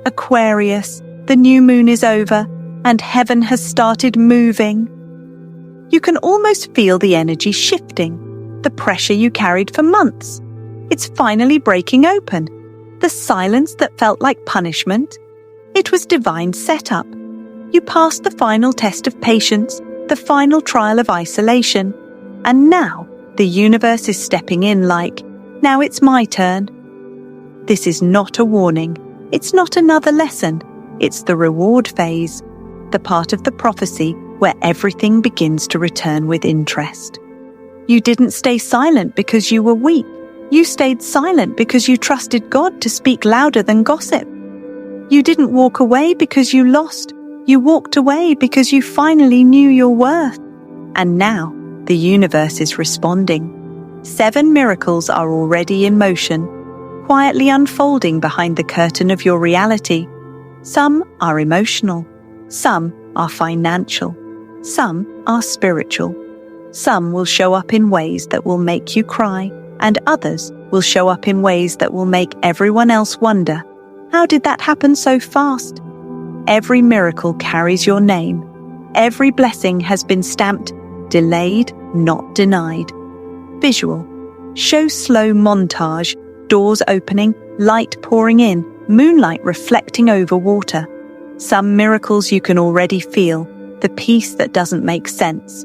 Aquarius, the new moon is over, and heaven has started moving. You can almost feel the energy shifting, the pressure you carried for months. It's finally breaking open. The silence that felt like punishment, it was divine setup. You passed the final test of patience, the final trial of isolation, and now the universe is stepping in like, now it's my turn. This is not a warning. It's not another lesson. It's the reward phase, the part of the prophecy where everything begins to return with interest. You didn't stay silent because you were weak. You stayed silent because you trusted God to speak louder than gossip. You didn't walk away because you lost. You walked away because you finally knew your worth. And now the universe is responding. 7 miracles are already in motion, quietly unfolding behind the curtain of your reality. Some are emotional. Some are financial. Some are spiritual. Some will show up in ways that will make you cry, and others will show up in ways that will make everyone else wonder, how did that happen so fast? Every miracle carries your name. Every blessing has been stamped, delayed, not denied. Visual. Show slow montage, doors opening, light pouring in, moonlight reflecting over water. Some miracles you can already feel, the peace that doesn't make sense.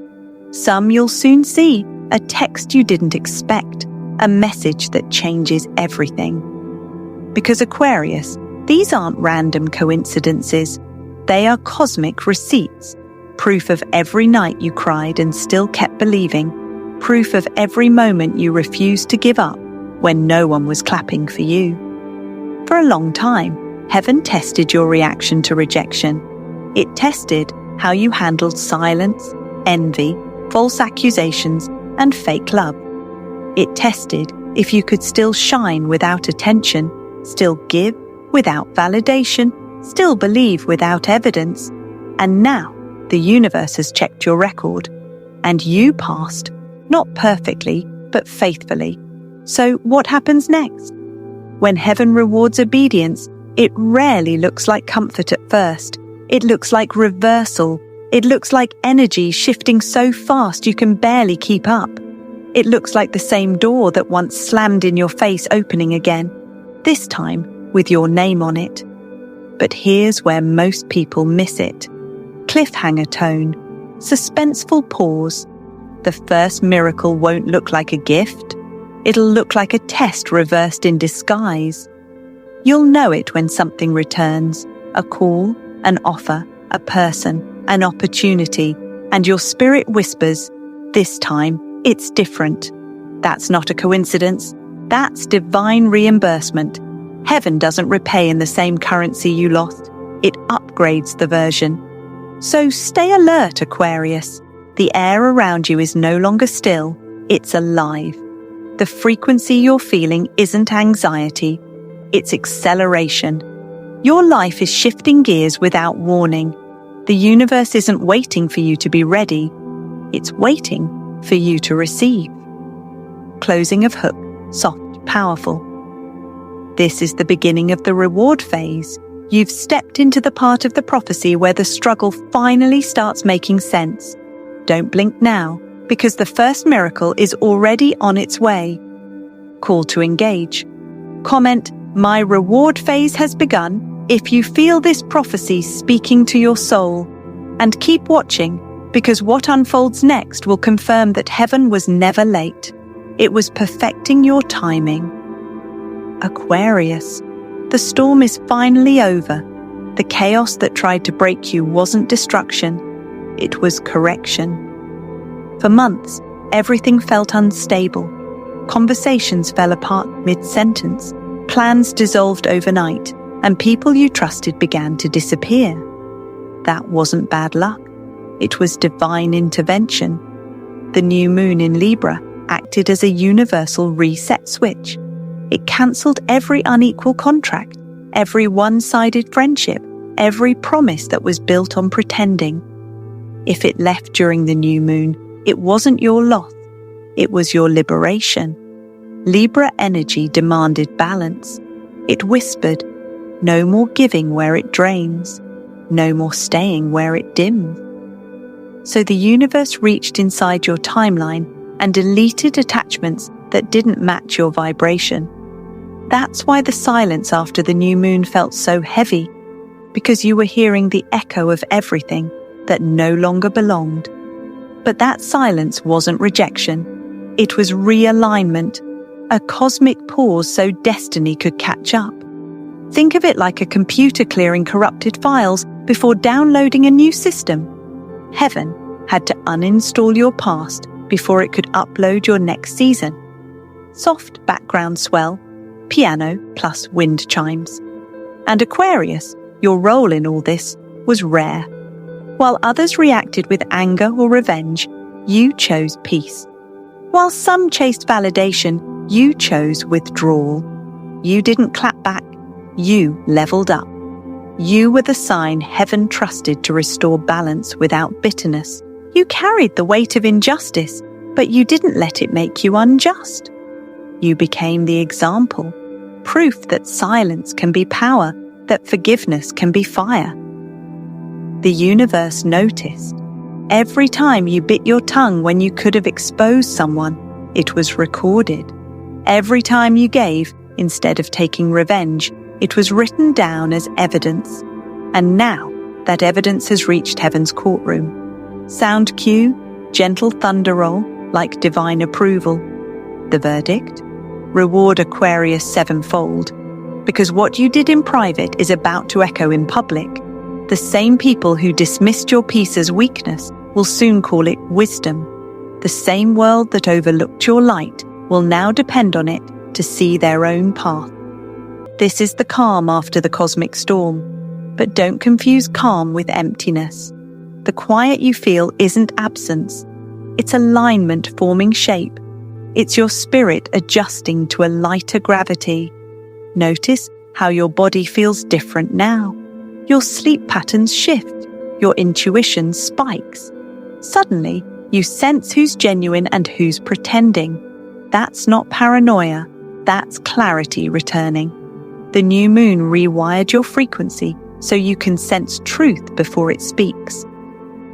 Some you'll soon see, a text you didn't expect, a message that changes everything. Because Aquarius, these aren't random coincidences. They are cosmic receipts, proof of every night you cried and still kept believing, proof of every moment you refused to give up when no one was clapping for you. For a long time, heaven tested your reaction to rejection. It tested how you handled silence, envy, false accusations, and fake love. It tested if you could still shine without attention, still give without validation, still believe without evidence. And now, the universe has checked your record, and you passed, not perfectly, but faithfully. So what happens next? When heaven rewards obedience, it rarely looks like comfort at first. It looks like reversal. It looks like energy shifting so fast you can barely keep up. It looks like the same door that once slammed in your face opening again, this time with your name on it. But here's where most people miss it. Cliffhanger tone, suspenseful pause. The first miracle won't look like a gift. It'll look like a test reversed in disguise. You'll know it when something returns, a call, an offer, a person, an opportunity, and your spirit whispers, this time it's different. That's not a coincidence. That's divine reimbursement. Heaven doesn't repay in the same currency you lost. It upgrades the version. So stay alert, Aquarius. The air around you is no longer still. It's alive. The frequency you're feeling isn't anxiety. It's acceleration. Your life is shifting gears without warning. The universe isn't waiting for you to be ready. It's waiting for you to receive. Closing of hook, soft, powerful. This is the beginning of the reward phase. You've stepped into the part of the prophecy where the struggle finally starts making sense. Don't blink now, because the first miracle is already on its way. Call to engage. Comment, "My reward phase has begun," if you feel this prophecy speaking to your soul. And keep watching, because what unfolds next will confirm that heaven was never late. It was perfecting your timing. Aquarius, the storm is finally over. The chaos that tried to break you wasn't destruction. It was correction. For months, everything felt unstable. Conversations fell apart mid-sentence. Plans dissolved overnight, and people you trusted began to disappear. That wasn't bad luck. It was divine intervention. The new moon in Libra acted as a universal reset switch. It cancelled every unequal contract, every one-sided friendship, every promise that was built on pretending. If it left during the new moon, it wasn't your loss. It was your liberation. Libra energy demanded balance. It whispered, No more giving where it drains. No more staying where it dims. So the universe reached inside your timeline and deleted attachments that didn't match your vibration. That's why the silence after the new moon felt so heavy, because you were hearing the echo of everything that no longer belonged. But that silence wasn't rejection. It was realignment, a cosmic pause so destiny could catch up. Think of it like a computer clearing corrupted files before downloading a new system. Heaven had to uninstall your past before it could upload your next season. Soft background swell, piano plus wind chimes. And Aquarius, your role in all this, was rare. While others reacted with anger or revenge, you chose peace. While some chased validation, you chose withdrawal. You didn't clap back, you leveled up. You were the sign heaven trusted to restore balance without bitterness. You carried the weight of injustice, but you didn't let it make you unjust. You became the example, proof that silence can be power, that forgiveness can be fire. The universe noticed. Every time you bit your tongue when you could have exposed someone, it was recorded. Every time you gave, instead of taking revenge, it was written down as evidence. And now, that evidence has reached heaven's courtroom. Sound cue, gentle thunder roll, like divine approval. The verdict? Reward Aquarius sevenfold. Because what you did in private is about to echo in public. The same people who dismissed your peace as weakness will soon call it wisdom. The same world that overlooked your light will now depend on it to see their own path. This is the calm after the cosmic storm. But don't confuse calm with emptiness. The quiet you feel isn't absence. It's alignment forming shape. It's your spirit adjusting to a lighter gravity. Notice how your body feels different now. Your sleep patterns shift. Your intuition spikes. Suddenly, you sense who's genuine and who's pretending. That's not paranoia. That's clarity returning. The new moon rewired your frequency so you can sense truth before it speaks.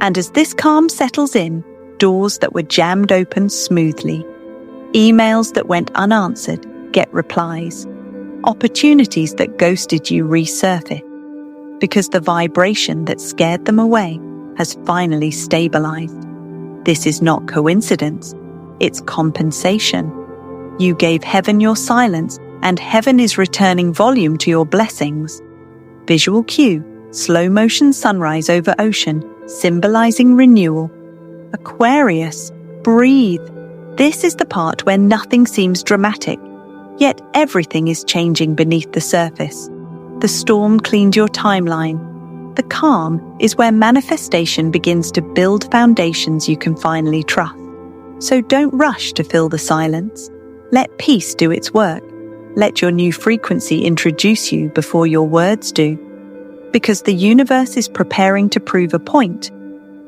And as this calm settles in, doors that were jammed open smoothly. Emails that went unanswered get replies. Opportunities that ghosted you resurface. Because the vibration that scared them away has finally stabilized. This is not coincidence. It's compensation. You gave heaven your silence, and heaven is returning volume to your blessings. Visual cue, slow motion sunrise over ocean, symbolizing renewal. Aquarius, breathe. This is the part where nothing seems dramatic, yet everything is changing beneath the surface. The storm cleaned your timeline. The calm is where manifestation begins to build foundations you can finally trust. So don't rush to fill the silence. Let peace do its work. Let your new frequency introduce you before your words do. Because the universe is preparing to prove a point.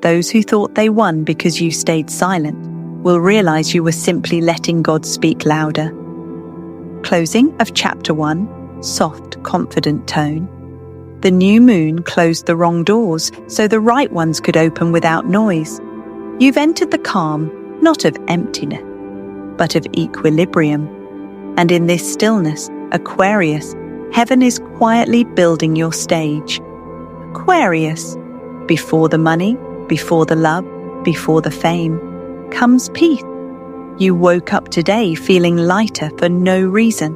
Those who thought they won because you stayed silent will realize you were simply letting God speak louder. Closing of Chapter 1. Soft, confident tone. The new moon closed the wrong doors so the right ones could open without noise. You've entered the calm, not of emptiness, but of equilibrium. And in this stillness, Aquarius, heaven is quietly building your stage. Aquarius, before the money, before the love, before the fame, comes peace. You woke up today feeling lighter for no reason.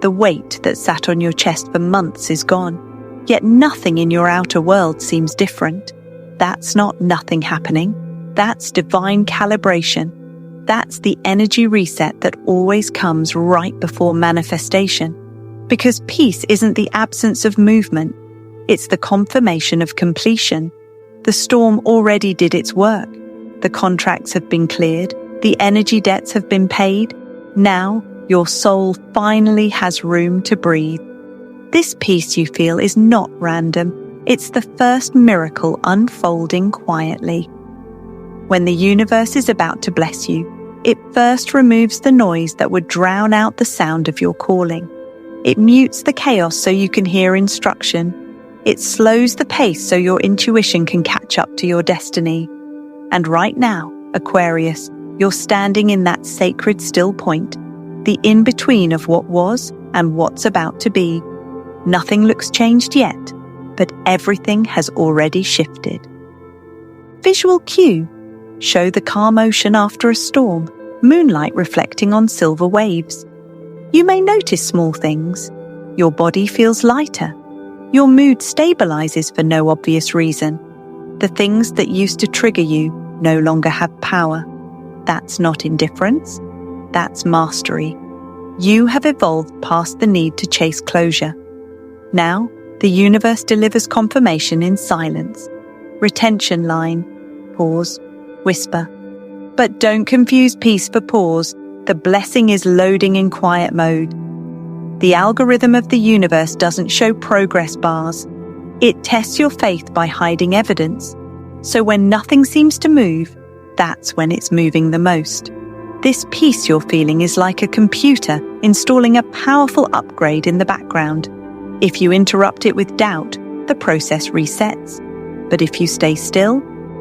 The weight that sat on your chest for months is gone, yet nothing in your outer world seems different. That's not nothing happening. That's divine calibration. That's the energy reset that always comes right before manifestation. Because peace isn't the absence of movement. It's the confirmation of completion. The storm already did its work. The contracts have been cleared. The energy debts have been paid. Now, your soul finally has room to breathe. This peace you feel is not random. It's the first miracle unfolding quietly. When the universe is about to bless you, it first removes the noise that would drown out the sound of your calling. It mutes the chaos so you can hear instruction. It slows the pace so your intuition can catch up to your destiny. And right now, Aquarius, you're standing in that sacred still point, the in-between of what was and what's about to be. Nothing looks changed yet, but everything has already shifted. Visual cue. Show the calm ocean after a storm, moonlight reflecting on silver waves. You may notice small things. Your body feels lighter. Your mood stabilizes for no obvious reason. The things that used to trigger you no longer have power. That's not indifference. That's mastery. You have evolved past the need to chase closure. Now, the universe delivers confirmation in silence. Retention line. Pause. Whisper. But don't confuse peace for pause. The blessing is loading in quiet mode. The algorithm of the universe doesn't show progress bars. It tests your faith by hiding evidence. So when nothing seems to move, that's when it's moving the most. This peace you're feeling is like a computer installing a powerful upgrade in the background. If you interrupt it with doubt, the process resets. But if you stay still,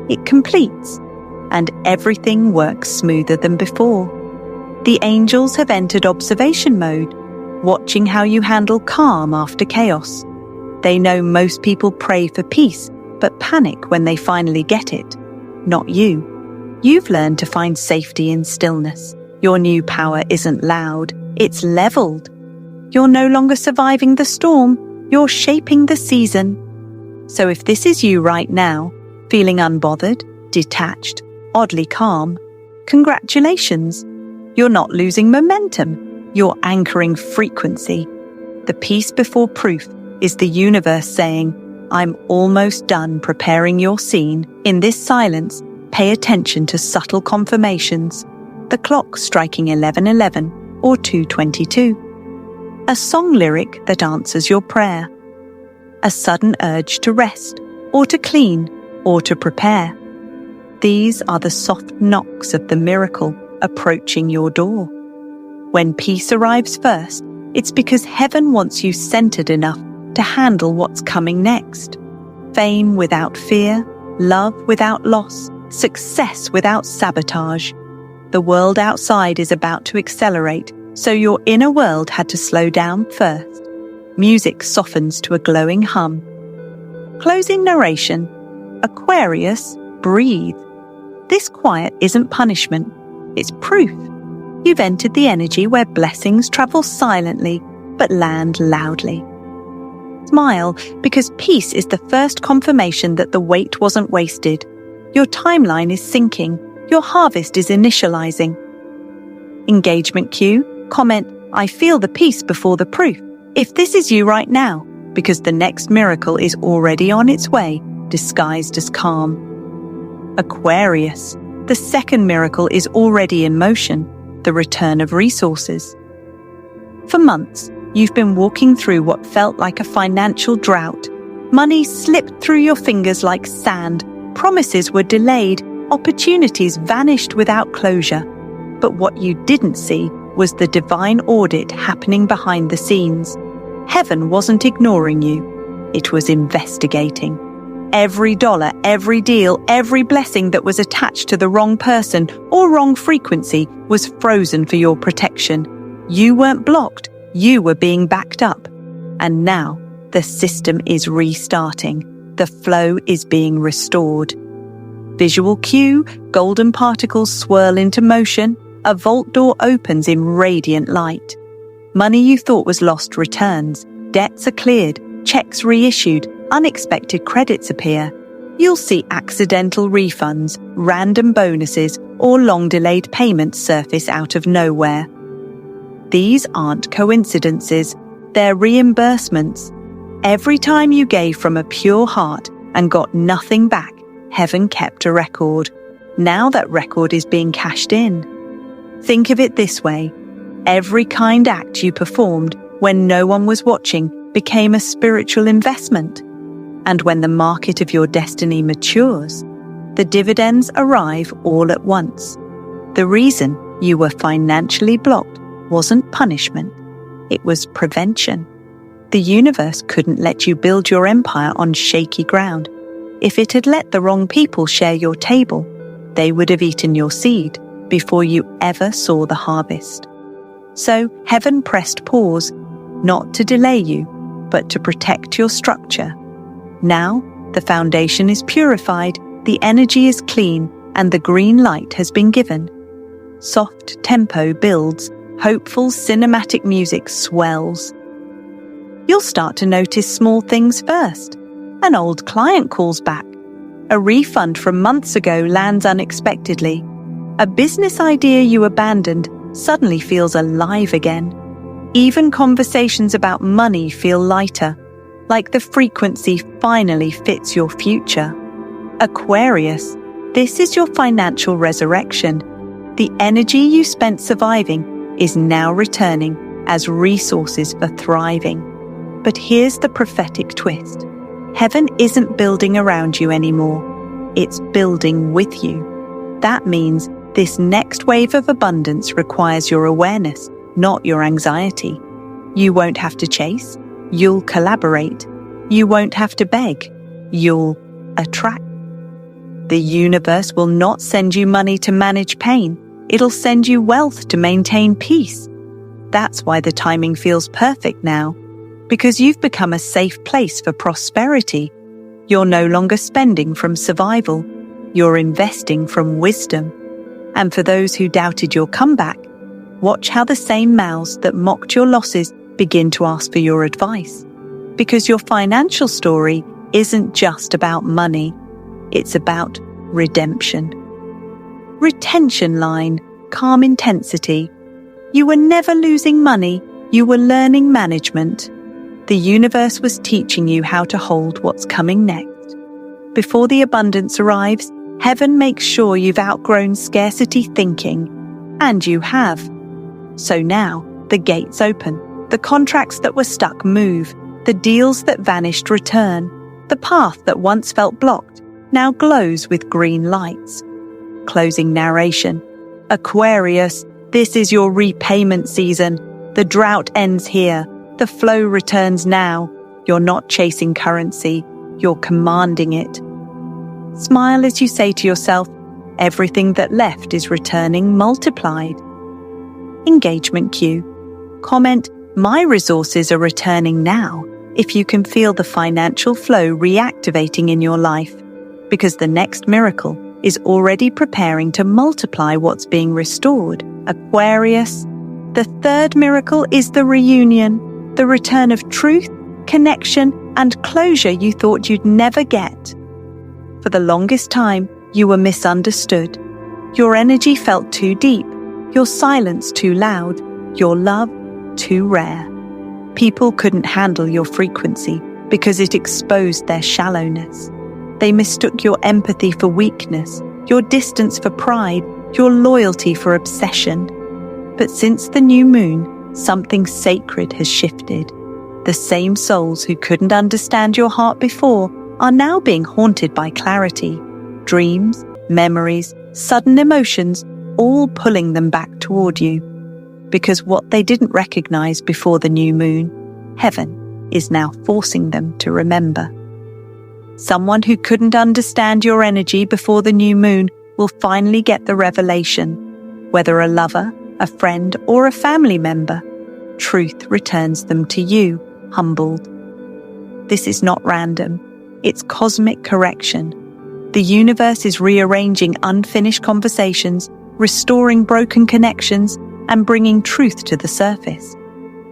it completes. And everything works smoother than before. The angels have entered observation mode, watching how you handle calm after chaos. They know most people pray for peace, but panic when they finally get it. Not you. You've learned to find safety in stillness. Your new power isn't loud, it's leveled. You're no longer surviving the storm, you're shaping the season. So if this is you right now, feeling unbothered, detached, oddly calm, congratulations. You're not losing momentum, you're anchoring frequency. The peace before proof is the universe saying, I'm almost done preparing your scene. In this silence, pay attention to subtle confirmations. The clock striking 11:11 or 2:22. A song lyric that answers your prayer. A sudden urge to rest, or to clean, or to prepare. These are the soft knocks of the miracle approaching your door. When peace arrives first, it's because heaven wants you centered enough to handle what's coming next. Fame without fear, love without loss, success without sabotage. The world outside is about to accelerate, so your inner world had to slow down first. Music softens to a glowing hum. Closing narration. Aquarius, breathe. This quiet isn't punishment, it's proof. You've entered the energy where blessings travel silently but land loudly. Smile, because peace is the first confirmation that the wait wasn't wasted. Your timeline is syncing, your harvest is initializing. Engagement cue, comment, I feel the peace before the proof. If this is you right now, because the next miracle is already on its way, disguised as calm. Aquarius, the second miracle is already in motion, the return of resources. For months, you've been walking through what felt like a financial drought. Money slipped through your fingers like sand, promises were delayed, opportunities vanished without closure. But what you didn't see was the divine audit happening behind the scenes. Heaven wasn't ignoring you, it was investigating. Every dollar, every deal, every blessing that was attached to the wrong person or wrong frequency was frozen for your protection. You weren't blocked, you were being backed up. And now, the system is restarting. The flow is being restored. Visual cue, golden particles swirl into motion. A vault door opens in radiant light. Money you thought was lost returns. Debts are cleared, checks reissued, unexpected credits appear. You'll see accidental refunds, random bonuses, or long-delayed payments surface out of nowhere. These aren't coincidences, they're reimbursements. Every time you gave from a pure heart and got nothing back, heaven kept a record. Now that record is being cashed in. Think of it this way. Every kind act you performed when no one was watching became a spiritual investment. And when the market of your destiny matures, the dividends arrive all at once. The reason you were financially blocked wasn't punishment. It was prevention. The universe couldn't let you build your empire on shaky ground. If it had let the wrong people share your table, they would have eaten your seed before you ever saw the harvest. So heaven pressed pause, not to delay you, but to protect your structure. Now, the foundation is purified, the energy is clean, and the green light has been given. Soft tempo builds, hopeful cinematic music swells. You'll start to notice small things first. An old client calls back. A refund from months ago lands unexpectedly. A business idea you abandoned suddenly feels alive again. Even conversations about money feel lighter, like the frequency finally fits your future. Aquarius, this is your financial resurrection. The energy you spent surviving is now returning as resources for thriving. But here's the prophetic twist. Heaven isn't building around you anymore. It's building with you. That means this next wave of abundance requires your awareness, not your anxiety. You won't have to chase. You'll collaborate. You won't have to beg. You'll attract. The universe will not send you money to manage pain. It'll send you wealth to maintain peace. That's why the timing feels perfect now. Because you've become a safe place for prosperity. You're no longer spending from survival. You're investing from wisdom. And for those who doubted your comeback, watch how the same mouths that mocked your losses begin to ask for your advice. Because your financial story isn't just about money. It's about redemption. Retention line, calm intensity. You were never losing money. You were learning management. The universe was teaching you how to hold what's coming next. Before the abundance arrives, heaven makes sure you've outgrown scarcity thinking. And you have. So now, the gates open. The contracts that were stuck move. The deals that vanished return. The path that once felt blocked now glows with green lights. Closing narration. Aquarius, this is your repayment season. The drought ends here. The flow returns now. You're not chasing currency. You're commanding it. Smile as you say to yourself, everything that left is returning multiplied. Engagement cue. Comment, my resources are returning now, if you can feel the financial flow reactivating in your life, because the next miracle is already preparing to multiply what's being restored. Aquarius, the third miracle is the reunion. The return of truth, connection, and closure you thought you'd never get. For the longest time, you were misunderstood. Your energy felt too deep, your silence too loud, your love too rare. People couldn't handle your frequency because it exposed their shallowness. They mistook your empathy for weakness, your distance for pride, your loyalty for obsession. But since the new moon, something sacred has shifted. The same souls who couldn't understand your heart before are now being haunted by clarity. Dreams, memories, sudden emotions, all pulling them back toward you. Because what they didn't recognize before the new moon, heaven is now forcing them to remember. Someone who couldn't understand your energy before the new moon will finally get the revelation. Whether a lover, a friend, or a family member, truth returns them to you, humbled. This is not random. It's cosmic correction. The universe is rearranging unfinished conversations, restoring broken connections, and bringing truth to the surface.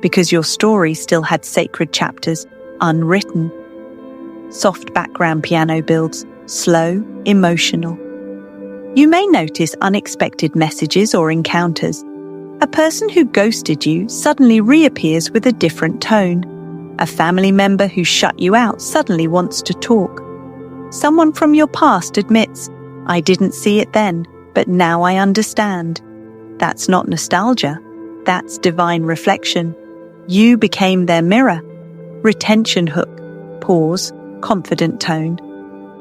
Because your story still had sacred chapters unwritten. Soft background piano builds, slow, emotional. You may notice unexpected messages or encounters. A person who ghosted you suddenly reappears with a different tone. A family member who shut you out suddenly wants to talk. Someone from your past admits, I didn't see it then, but now I understand. That's not nostalgia. That's divine reflection. You became their mirror. Retention hook, pause, confident tone.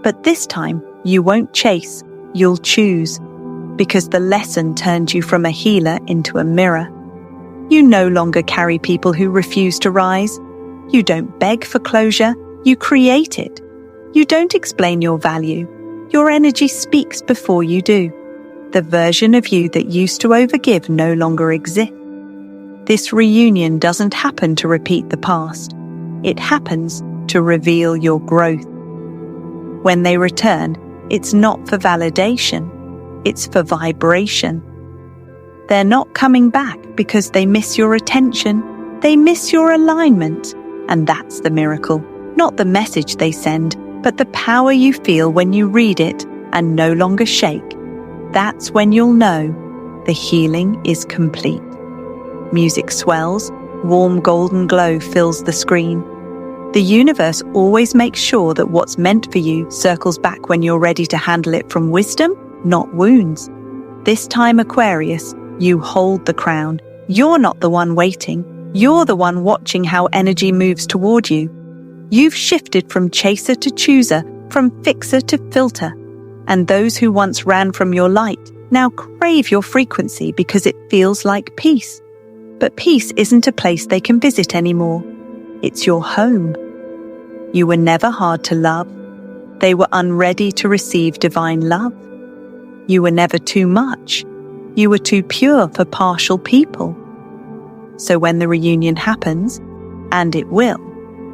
But this time, you won't chase, you'll choose. Because the lesson turned you from a healer into a mirror. You no longer carry people who refuse to rise. You don't beg for closure, you create it. You don't explain your value. Your energy speaks before you do. The version of you that used to overgive no longer exists. This reunion doesn't happen to repeat the past. It happens to reveal your growth. When they return, it's not for validation, it's for vibration. They're not coming back because they miss your attention, they miss your alignment. And that's the miracle, not the message they send, but the power you feel when you read it and no longer shake. That's when you'll know the healing is complete. Music swells, warm golden glow fills the screen. The universe always makes sure that what's meant for you circles back when you're ready to handle it from wisdom, not wounds. This time, Aquarius, you hold the crown. You're not the one waiting. You're the one watching how energy moves toward you. You've shifted from chaser to chooser, from fixer to filter. And those who once ran from your light now crave your frequency because it feels like peace. But peace isn't a place they can visit anymore. It's your home. You were never hard to love. They were unready to receive divine love. You were never too much. You were too pure for partial people. So when the reunion happens, and it will,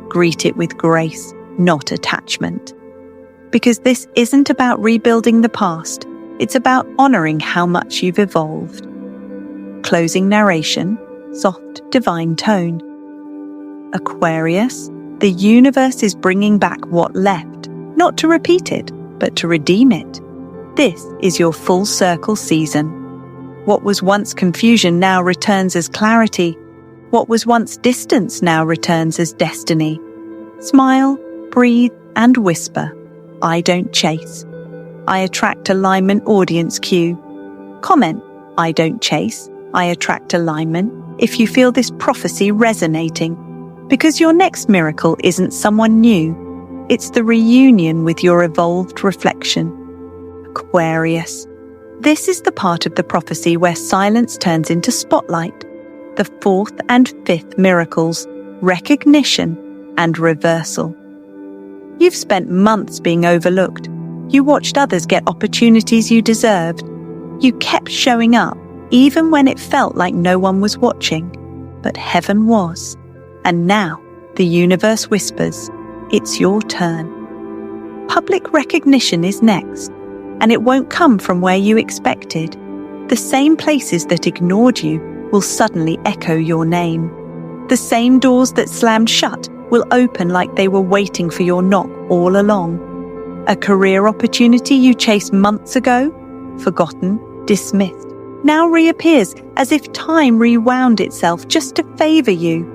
greet it with grace, not attachment. Because this isn't about rebuilding the past, it's about honoring how much you've evolved. Closing narration, soft divine tone. Aquarius, the universe is bringing back what left, not to repeat it, but to redeem it. This is your full circle season. What was once confusion now returns as clarity. What was once distance now returns as destiny. Smile, breathe, and whisper. I don't chase. I attract alignment audience cue. Comment, I don't chase. I attract alignment if you feel this prophecy resonating. Because your next miracle isn't someone new. It's the reunion with your evolved reflection. Aquarius. This is the part of the prophecy where silence turns into spotlight. The fourth and fifth miracles, recognition and reversal. You've spent months being overlooked. You watched others get opportunities you deserved. You kept showing up, even when it felt like no one was watching. But heaven was. And now, the universe whispers, it's your turn. Public recognition is next, and it won't come from where you expected. The same places that ignored you will suddenly echo your name. The same doors that slammed shut will open like they were waiting for your knock all along. A career opportunity you chased months ago, forgotten, dismissed, now reappears as if time rewound itself just to favor you.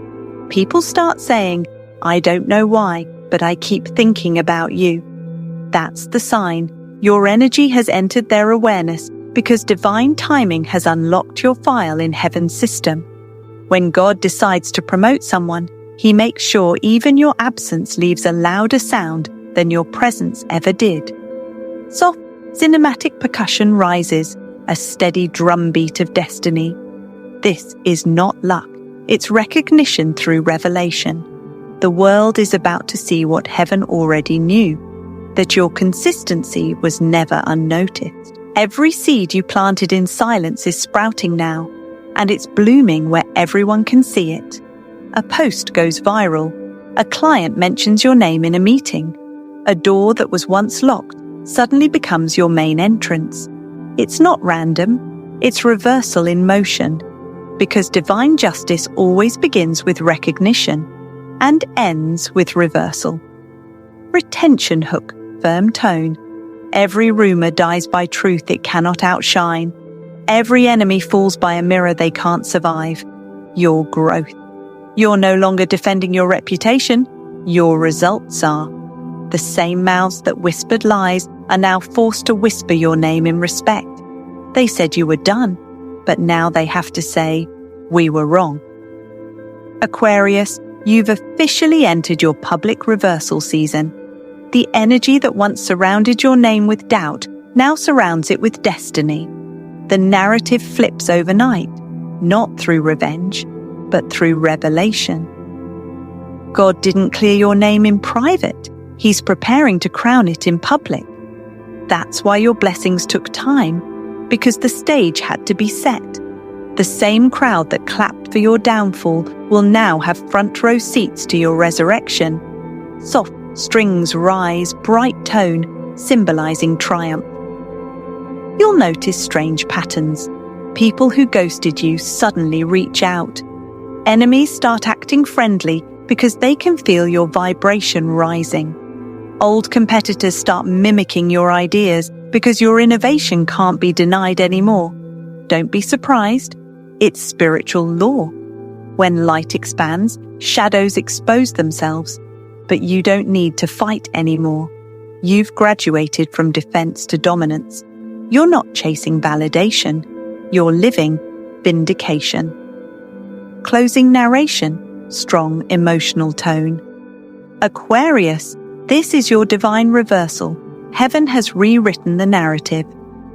People start saying, I don't know why, but I keep thinking about you. That's the sign. Your energy has entered their awareness because divine timing has unlocked your file in heaven's system. When God decides to promote someone, He makes sure even your absence leaves a louder sound than your presence ever did. Soft, cinematic percussion rises, a steady drumbeat of destiny. This is not luck. It's recognition through revelation. The world is about to see what heaven already knew, that your consistency was never unnoticed. Every seed you planted in silence is sprouting now, and it's blooming where everyone can see it. A post goes viral. A client mentions your name in a meeting. A door that was once locked suddenly becomes your main entrance. It's not random, it's reversal in motion. Because divine justice always begins with recognition and ends with reversal. Retention hook, firm tone. Every rumor dies by truth it cannot outshine. Every enemy falls by a mirror they can't survive. Your growth. You're no longer defending your reputation. Your results are. The same mouths that whispered lies are now forced to whisper your name in respect. They said you were done, but now they have to say, we were wrong. Aquarius, you've officially entered your public reversal season. The energy that once surrounded your name with doubt now surrounds it with destiny. The narrative flips overnight. not through revenge, but through revelation. God didn't clear your name in private. He's preparing to crown it in public. That's why your blessings took time, because the stage had to be set. The same crowd that clapped for your downfall will now have front row seats to your resurrection. Soft strings rise, bright tone, symbolizing triumph. You'll notice strange patterns. People who ghosted you suddenly reach out. Enemies start acting friendly because they can feel your vibration rising. Old competitors start mimicking your ideas because your innovation can't be denied anymore. Don't be surprised. It's spiritual law. When light expands, shadows expose themselves. But you don't need to fight anymore. You've graduated from defense to dominance. You're not chasing validation. You're living vindication. Closing narration, strong emotional tone. Aquarius, this is your divine reversal. Heaven has rewritten the narrative.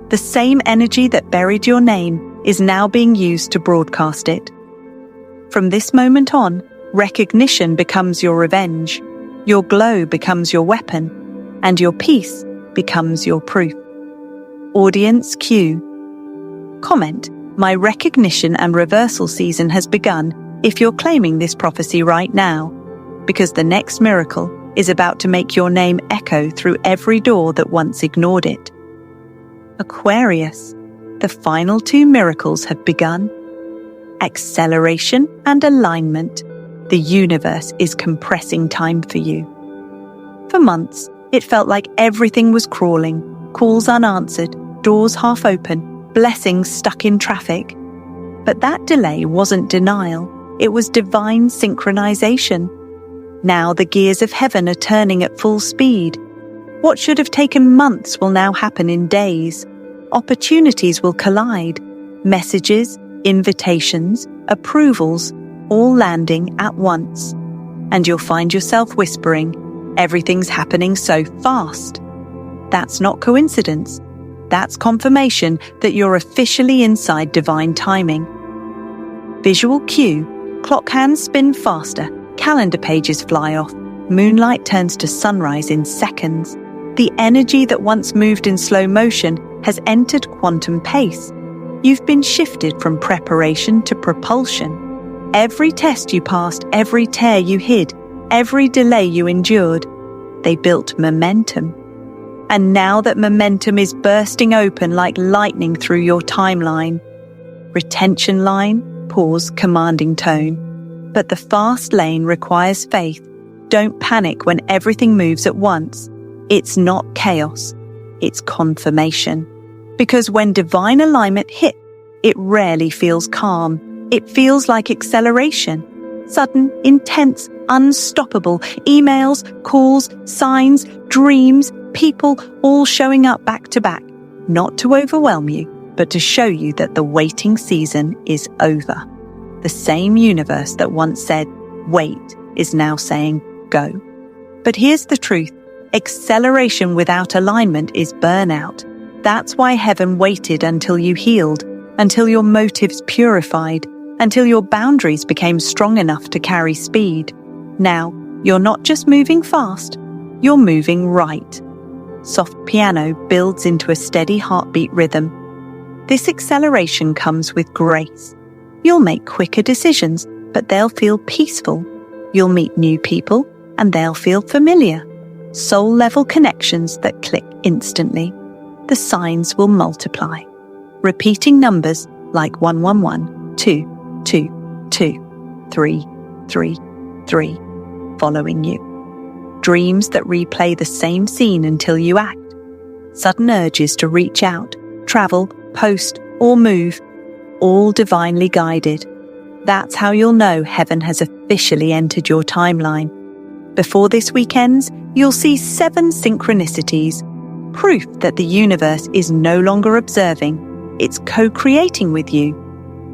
The same energy that buried your name is now being used to broadcast it. From this moment on, recognition becomes your revenge. Your glow becomes your weapon, and your peace becomes your proof. Audience Q. Comment, my recognition and reversal season has begun if you're claiming this prophecy right now, because the next miracle is about to make your name echo through every door that once ignored it. Aquarius, the final 2 miracles have begun. Acceleration and alignment. The universe is compressing time for you. For months, it felt like everything was crawling, calls unanswered, doors half open, blessings stuck in traffic. But that delay wasn't denial, it was divine synchronization. Now the gears of heaven are turning at full speed. What should have taken months will now happen in days. Opportunities will collide. Messages, invitations, approvals, all landing at once. And you'll find yourself whispering, everything's happening so fast. That's not coincidence. That's confirmation that you're officially inside divine timing. Visual cue, clock hands spin faster, calendar pages fly off, moonlight turns to sunrise in seconds. The energy that once moved in slow motion has entered quantum pace. You've been shifted from preparation to propulsion. Every test you passed, every tear you hid, every delay you endured, they built momentum. And now that momentum is bursting open like lightning through your timeline. Retention line, pause, commanding tone. But the fast lane requires faith. Don't panic when everything moves at once. It's not chaos, it's confirmation. Because when divine alignment hits, it rarely feels calm. It feels like acceleration. Sudden, intense, unstoppable. Emails, calls, signs, dreams, people all showing up back to back. Not to overwhelm you, but to show you that the waiting season is over. The same universe that once said, wait, is now saying, go. But here's the truth. Acceleration without alignment is burnout. That's why heaven waited until you healed, until your motives purified, until your boundaries became strong enough to carry speed. Now, you're not just moving fast, you're moving right. Soft piano builds into a steady heartbeat rhythm. This acceleration comes with grace. You'll make quicker decisions, but they'll feel peaceful. You'll meet new people, and they'll feel familiar. Soul-level connections that click instantly. The signs will multiply. Repeating numbers like 111, 2, 2, 2, 3, 3, 3, following you. Dreams that replay the same scene until you act. Sudden urges to reach out, travel, post, or move, all divinely guided. That's how you'll know heaven has officially entered your timeline. Before this week ends, you'll see 7 synchronicities, proof that the universe is no longer observing, it's co-creating with you.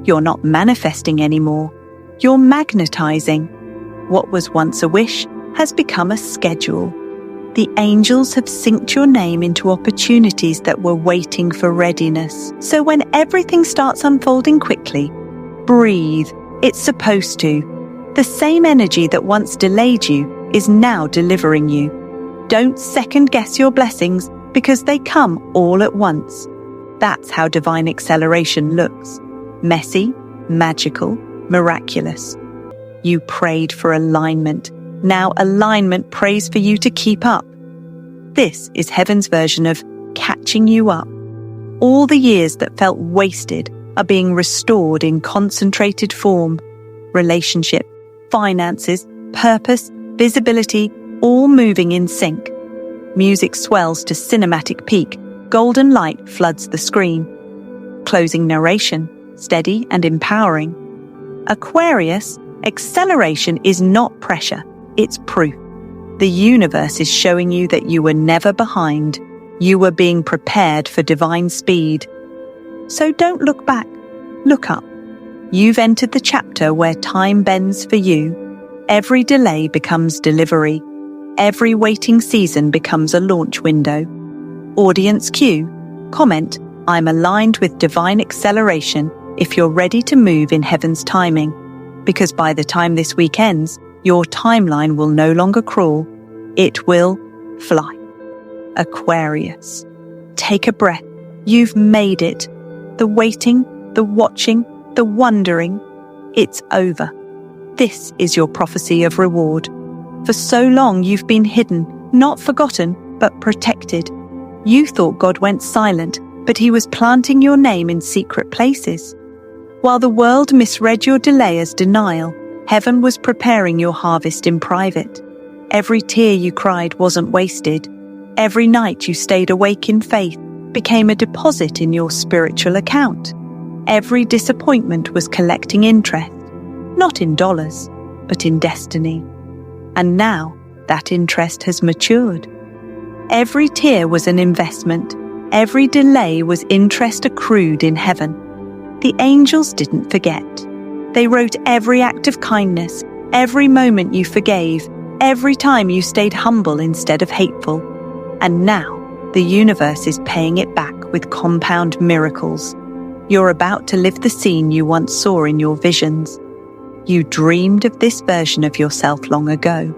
You're not manifesting anymore, you're magnetizing. What was once a wish has become a schedule. The angels have synced your name into opportunities that were waiting for readiness. So when everything starts unfolding quickly, Breathe. It's supposed to. The same energy that once delayed you is now delivering you. Don't second-guess your blessings because they come all at once. That's how divine acceleration looks. Messy, magical, miraculous. You prayed for alignment. Now alignment prays for you to keep up. This is heaven's version of catching you up. All the years that felt wasted are being restored in concentrated form. Relationship, finances, purpose, visibility, all moving in sync. Music swells to cinematic peak. Golden light floods the screen. Closing narration, steady and empowering. Aquarius, acceleration is not pressure, it's proof. The universe is showing you that you were never behind. You were being prepared for divine speed. So don't look back, look up. You've entered the chapter where time bends for you. Every delay becomes delivery. Every waiting season becomes a launch window. Audience cue. Comment, I'm aligned with divine acceleration if you're ready to move in heaven's timing. Because by the time this week ends, your timeline will no longer crawl. It will fly. Aquarius. Take a breath. You've made it. The waiting, the watching, the wondering. It's over. This is your prophecy of reward. For so long you've been hidden, not forgotten, but protected. You thought God went silent, but he was planting your name in secret places. While the world misread your delay as denial, heaven was preparing your harvest in private. Every tear you cried wasn't wasted. Every night you stayed awake in faith became a deposit in your spiritual account. Every disappointment was collecting interest, not in dollars, but in destiny. And now that interest has matured. Every tear was an investment. Every delay was interest accrued in heaven. The angels didn't forget. They wrote every act of kindness, every moment you forgave, every time you stayed humble instead of hateful. And now the universe is paying it back with compound miracles. You're about to live the scene you once saw in your visions. You dreamed of this version of yourself long ago.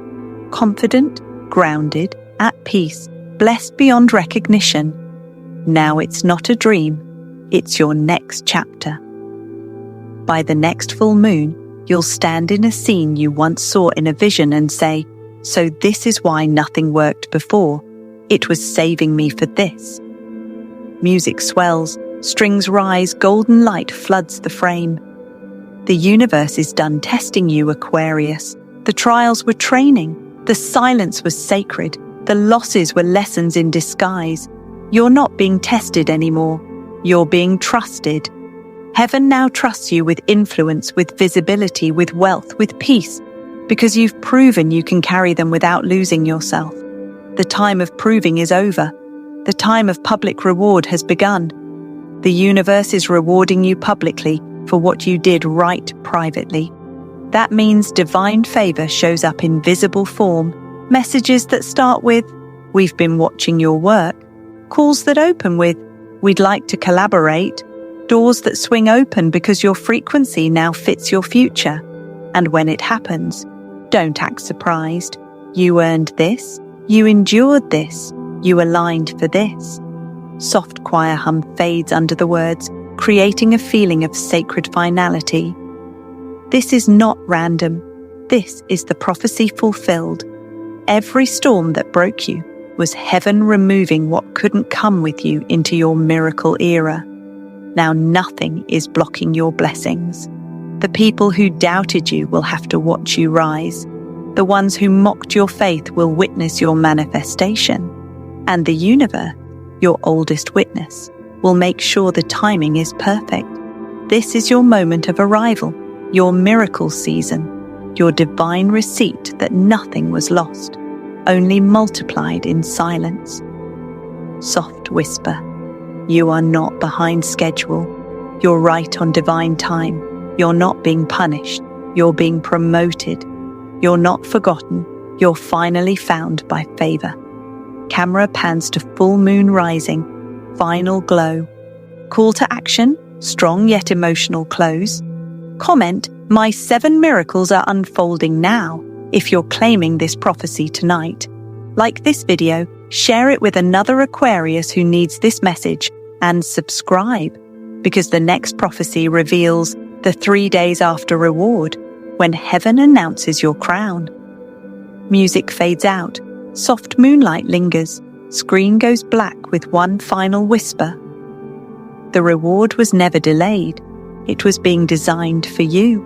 Confident, grounded, at peace, blessed beyond recognition. Now it's not a dream, it's your next chapter. By the next full moon, you'll stand in a scene you once saw in a vision and say, "So this is why nothing worked before. It was saving me for this." Music swells, strings rise, golden light floods the frame. The universe is done testing you, Aquarius. The trials were training. The silence was sacred. The losses were lessons in disguise. You're not being tested anymore. You're being trusted. Heaven now trusts you with influence, with visibility, with wealth, with peace, because you've proven you can carry them without losing yourself. The time of proving is over. The time of public reward has begun. The universe is rewarding you publicly for what you did right privately. That means divine favor shows up in visible form. Messages that start with, "We've been watching your work." Calls that open with, "We'd like to collaborate." Doors that swing open because your frequency now fits your future. And when it happens, don't act surprised. You earned this. You endured this. You aligned for this. Soft choir hum fades under the words, creating a feeling of sacred finality. This is not random. This is the prophecy fulfilled. Every storm that broke you was heaven removing what couldn't come with you into your miracle era. Now nothing is blocking your blessings. The people who doubted you will have to watch you rise. The ones who mocked your faith will witness your manifestation. And the universe, your oldest witness, will make sure the timing is perfect. This is your moment of arrival, your miracle season, your divine receipt that nothing was lost, only multiplied in silence. Soft whisper, you are not behind schedule. You're right on divine time. You're not being punished. You're being promoted. You're not forgotten. You're finally found by favor. Camera pans to full moon rising, final glow. Call to action, strong yet emotional close. Comment, "My 7 miracles are unfolding now," if you're claiming this prophecy tonight. Like this video, share it with another Aquarius who needs this message, and subscribe, because the next prophecy reveals the 3 days after reward, when heaven announces your crown. Music fades out, soft moonlight lingers, screen goes black with one final whisper. The reward was never delayed, it was being designed for you.